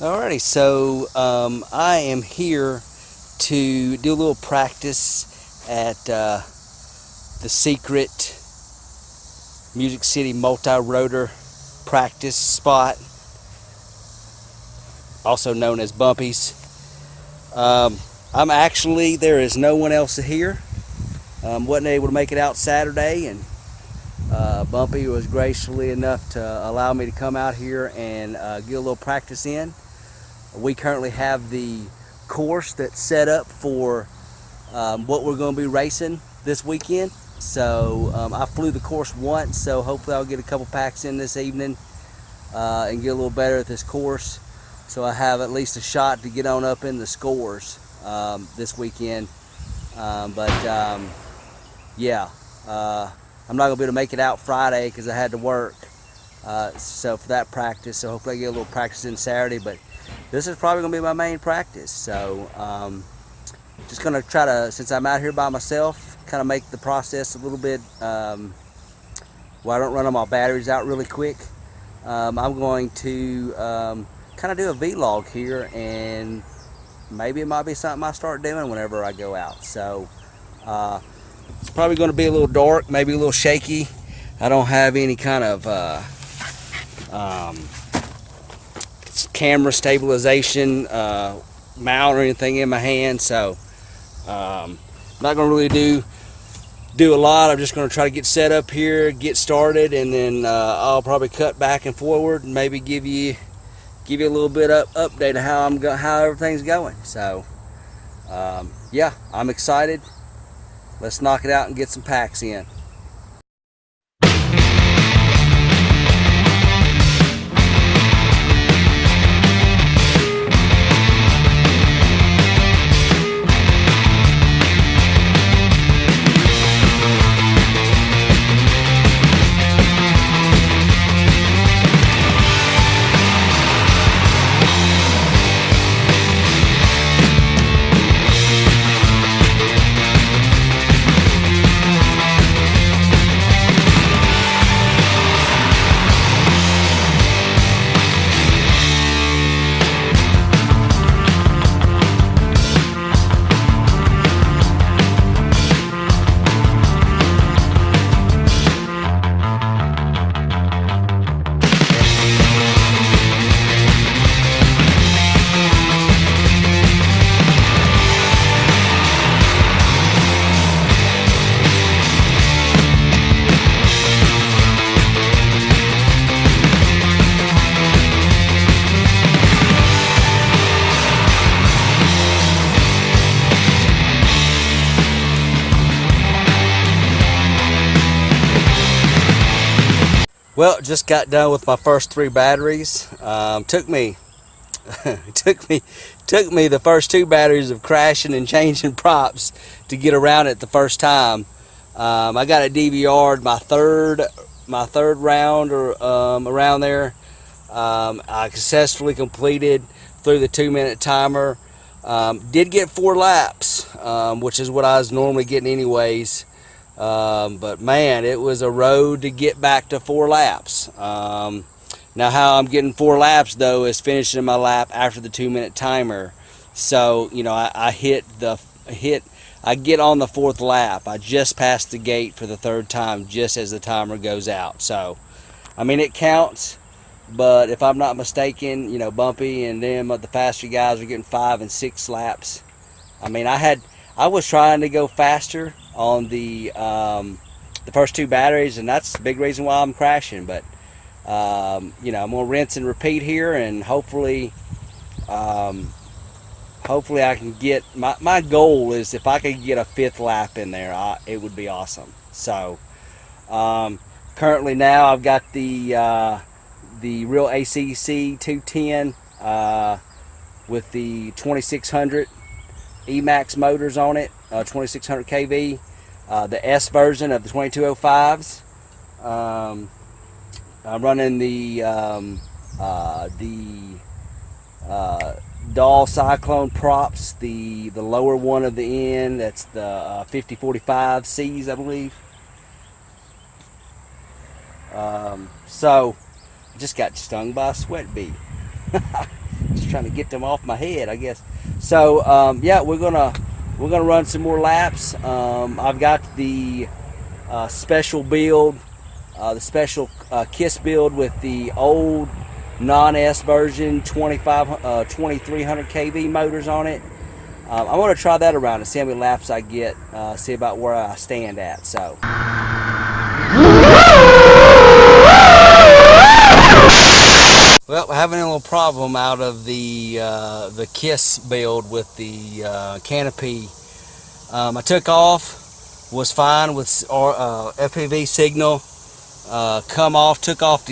Alrighty, so I am here to do a little practice at the secret Music City multirotor practice spot, also known as Bumpy's. There is no one else here. Wasn't able to make it out Saturday, and Bumpy was graciously enough to allow me to come out here and get a little practice in. We currently have the course that's set up for what we're going to be racing this weekend. So I flew the course once, so hopefully I'll get a couple packs in this evening and get a little better at this course. So I have at least a shot to get on up in the scores this weekend. Yeah, I'm not going to be able to make it out Friday because I had to work. So for that practice, so hopefully I get a little practice in Saturday. But this is probably going to be my main practice. So just going to try to, since I'm out here by myself, kind of make the process a little bit where I don't run all my batteries out really quick. I'm going to kind of do a vlog here, and maybe it might be something I start doing whenever I go out. So it's probably going to be a little dark, maybe a little shaky. I don't have any kind of camera stabilization mount or anything in my hand, so I'm not going to really do a lot. I'm just going to try to get set up here, get started, and then I'll probably cut back and forward and maybe give you a little bit update of how everything's going. So yeah, I'm excited. Let's knock it out and get some packs in. Well, just got done with my first 3 batteries. Took me the first 2 batteries of crashing and changing props to get around it the first time. I got a DVR'd my third round or around there. I successfully completed through the 2-minute timer. Did get 4 laps, which is what I was normally getting anyways. But man, it was a road to get back to 4 laps. Now how I'm getting 4 laps though is finishing my lap after the 2-minute timer. So, you know, I get on the 4th lap. I just passed the gate for the 3rd time just as the timer goes out. So, I mean, it counts, but if I'm not mistaken, you know, Bumpy and them, the faster guys are getting 5 and 6 laps. I mean, I was trying to go faster on the first 2 batteries, and that's the big reason why I'm crashing. But you know, I'm gonna rinse and repeat here, and hopefully I can get my goal is if I could get a 5th lap in there, it would be awesome. So currently now I've got the real ACC 210 with the 2600 Emax motors on it, 2600 kV, the S version of the 2205s. I'm running the Doll Cyclone props, the lower one of the end. That's the 5045Cs, I believe. So I just got stung by a sweat bee. Just trying to get them off my head, I guess. So yeah, we're gonna run some more laps. I've got the special build, the special KISS build with the old non-S version 2300 kV motors on it. I'm going to try that around and see how many laps I get, see about where I stand at. So. Well, we're having a little problem out of the KISS build with the canopy. I took off, was fine with FPV signal. Come off, took off,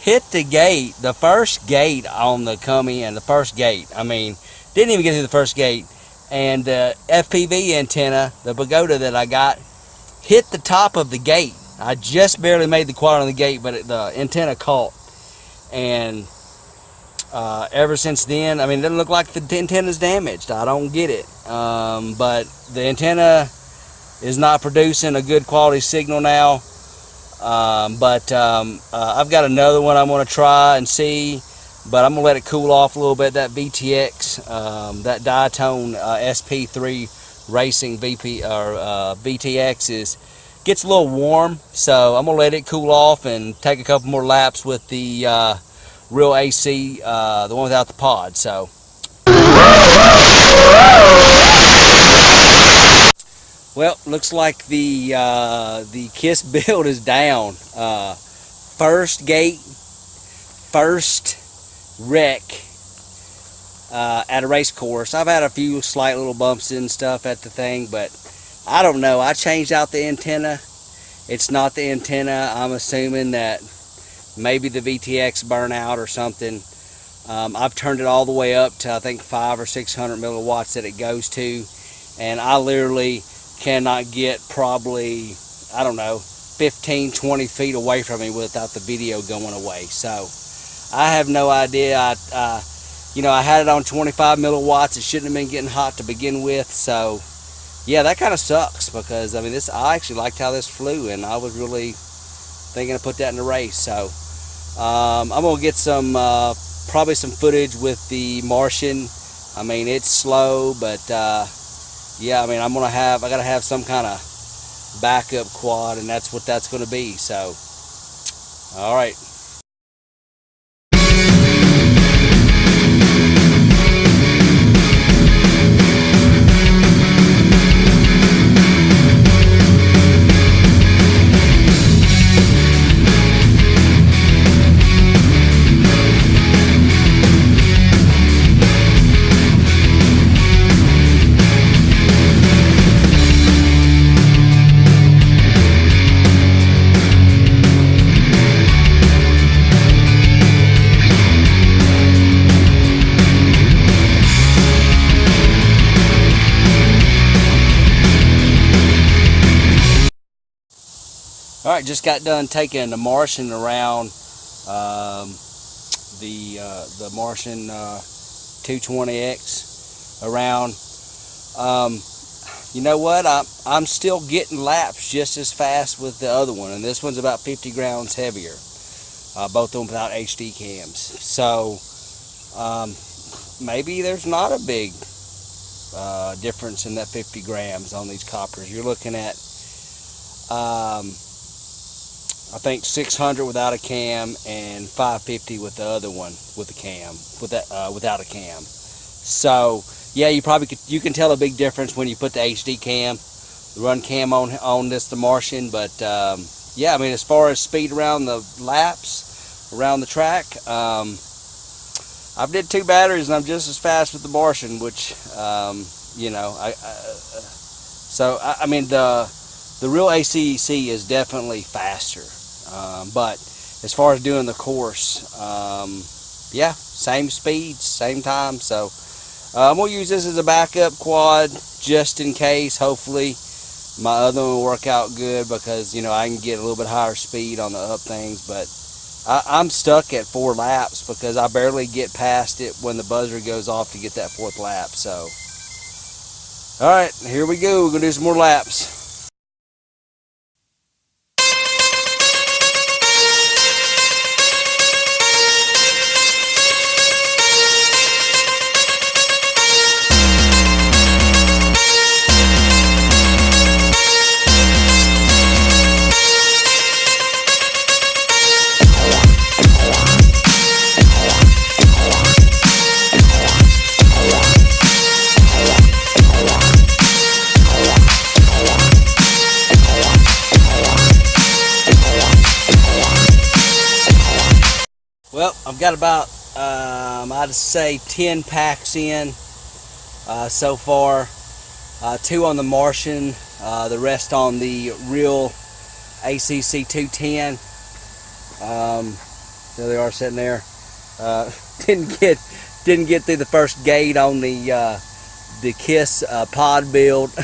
hit the gate, the first gate on the come in, the first gate. I mean, didn't even get through the first gate, and the FPV antenna, the pagoda that I got, hit the top of the gate. I just barely made the quad on the gate, but the antenna caught. And ever since then, I mean, it doesn't look like the antenna's damaged. I don't get it. But the antenna is not producing a good quality signal now. I've got another one I'm going to try and see, but I'm going to let it cool off a little bit. That VTX, that Diatone SP3 Racing VTX gets a little warm, so I'm gonna let it cool off and take a couple more laps with the real AC, the one without the pod. So well, looks like the KISS build is down. First gate, first wreck at a race course. I've had a few slight little bumps and stuff at the thing, but I don't know. I changed out the antenna. It's not the antenna. I'm assuming that maybe the VTX burnout or something. I've turned it all the way up to I think 500 or 600 milliwatts that it goes to, and I literally cannot get probably, I don't know, 15, 20 feet away from me without the video going away. So I have no idea. I had it on 25 milliwatts. It shouldn't have been getting hot to begin with. So yeah, that kind of sucks, because I mean, I actually liked how this flew, and I was really thinking to put that in the race. So I'm gonna get some probably some footage with the Martian. I mean, it's slow, but yeah, I mean, I gotta have some kind of backup quad, and that's what that's gonna be. So all right. All right, just got done taking the Martian around, the Martian 220X around. You know what? I'm still getting laps just as fast with the other one, and this one's about 50 grams heavier. Both of them without HD cams. So maybe there's not a big difference in that 50 grams on these coppers. You're looking at I think 600 without a cam and 550 with the other one with the cam, without a cam. So yeah, you can tell a big difference when you put the HD cam, the run cam on the Martian. But yeah, I mean, as far as speed around the laps around the track, I've did 2 batteries and I'm just as fast with the Martian, which you know, so I mean, the real ACEC is definitely faster, but as far as doing the course, yeah, same speeds, same time. So I'm gonna use this as a backup quad just in case. Hopefully my other one will work out good, because you know, I can get a little bit higher speed on the up things. But I'm stuck at 4 laps because I barely get past it when the buzzer goes off to get that 4th lap. So all right, here we go. We're gonna do some more laps. Well, I've got about, I'd say 10 packs in so far. 2 on the Martian, the rest on the real ACC 210. There they are sitting there. Didn't get through the first gate on the KISS pod build.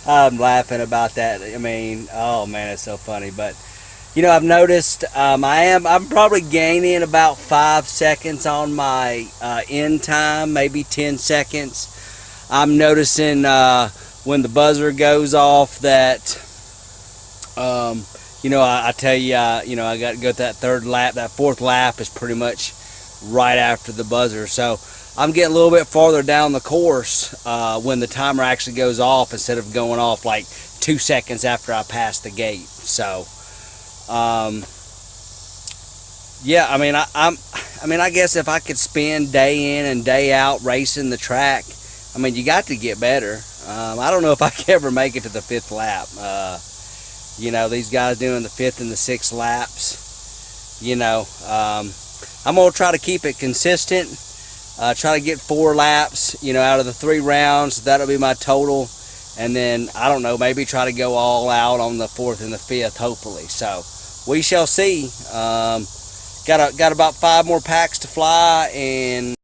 I'm laughing about that. I mean, oh man, it's so funny. But you know, I've noticed I'm probably gaining about 5 seconds on my end time, maybe 10 seconds. I'm noticing when the buzzer goes off that you know, I tell you, you know, I got to go that third lap. That fourth lap is pretty much right after the buzzer. So I'm getting a little bit farther down the course when the timer actually goes off instead of going off like 2 seconds after I pass the gate. So, yeah, I mean, I guess if I could spend day in and day out racing the track, I mean, you got to get better. I don't know if I can ever make it to the 5th lap. You know, these guys doing the 5th and the 6th laps, you know, I'm going to try to keep it consistent, try to get 4 laps, you know, out of the 3 rounds. That'll be my total. And then, I don't know, maybe try to go all out on the 4th and the 5th, hopefully. So, we shall see. Got about 5 more packs to fly, and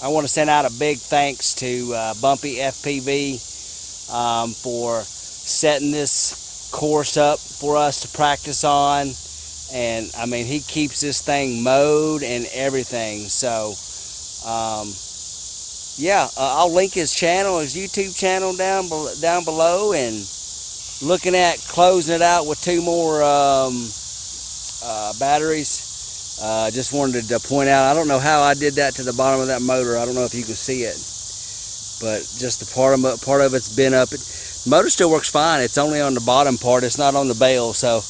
I want to send out a big thanks to Bumpy FPV for setting this course up for us to practice on. And I mean, he keeps this thing mowed and everything. So yeah, I'll link his channel, his YouTube channel down below, and looking at closing it out with 2 more batteries. Just wanted to point out, I don't know how I did that to the bottom of that motor. I don't know if you can see it, but just the part of it's been up. The motor still works fine. It's only on the bottom part. It's not on the bale. So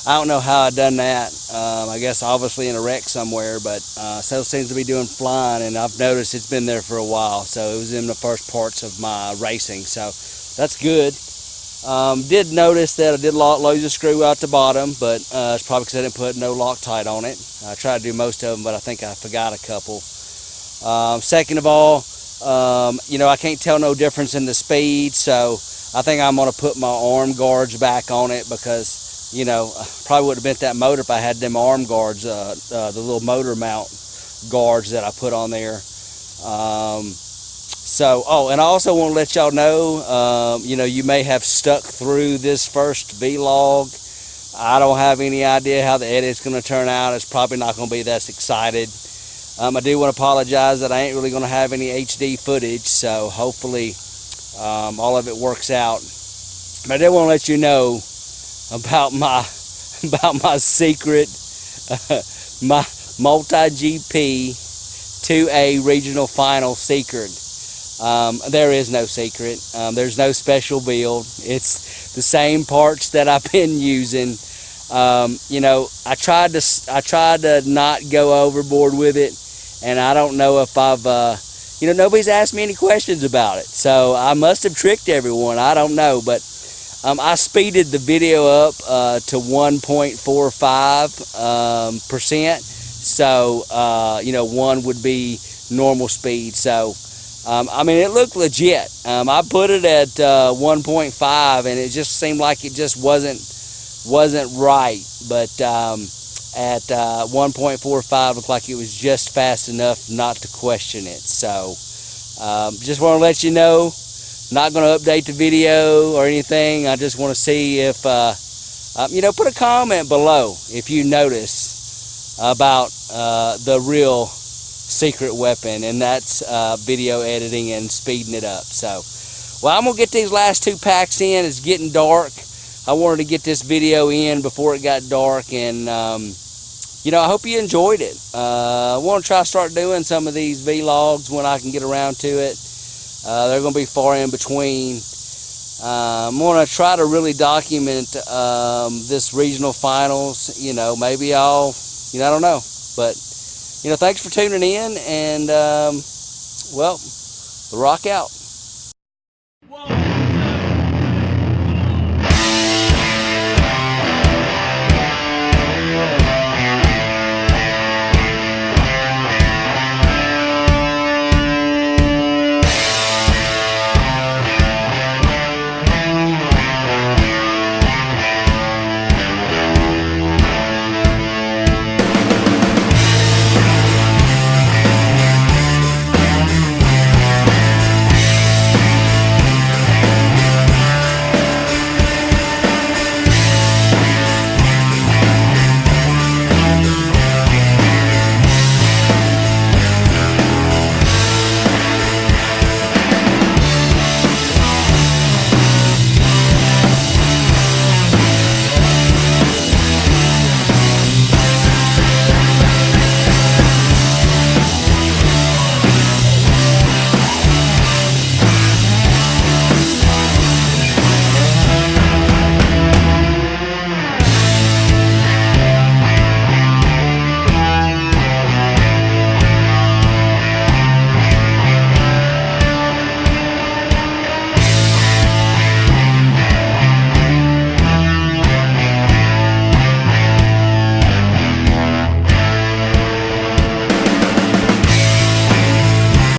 I don't know how I done that. I guess obviously in a wreck somewhere, but so seems to be doing flying, and I've noticed it's been there for a while. So it was in the first parts of my racing. So that's good. Did notice that I did lose a screw out the bottom, but it's probably because I didn't put no Loctite on it. I tried to do most of them, but I think I forgot a couple. Second of all, you know, I can't tell no difference in the speed, so I think I'm going to put my arm guards back on it because, you know, I probably would have bent that motor if I had them arm guards, the little motor mount guards that I put on there. So, oh, and I also want to let y'all know, you know, you may have stuck through this first vlog. I don't have any idea how the edit's going to turn out. It's probably not going to be that excited. I do want to apologize that I ain't really going to have any HD footage, so hopefully all of it works out. But I did want to let you know about my secret, my Multigp 2A regional final secret. There is no secret. There's no special build. It's the same parts that I've been using. You know, I tried to not go overboard with it, and I don't know if I've, you know, nobody's asked me any questions about it, so I must have tricked everyone. I don't know, but I speeded the video up to 1.45%. So, you know, 1 would be normal speed. So I mean, it looked legit. I put it at 1.5, and it just seemed like it just wasn't right. But at 1.45, looked like it was just fast enough not to question it. So just want to let you know, not going to update the video or anything. I just want to see if put a comment below if you notice about the real secret weapon, and that's video editing and speeding it up. So, well, I'm gonna get these last 2 packs in. It's getting dark. I wanted to get this video in before it got dark, and I hope you enjoyed it. I want to try to start doing some of these vlogs when I can get around to it. They're gonna be far in between. I'm gonna try to really document this regional finals. Maybe I'll, I don't know, but. Thanks for tuning in, and, well, rock out.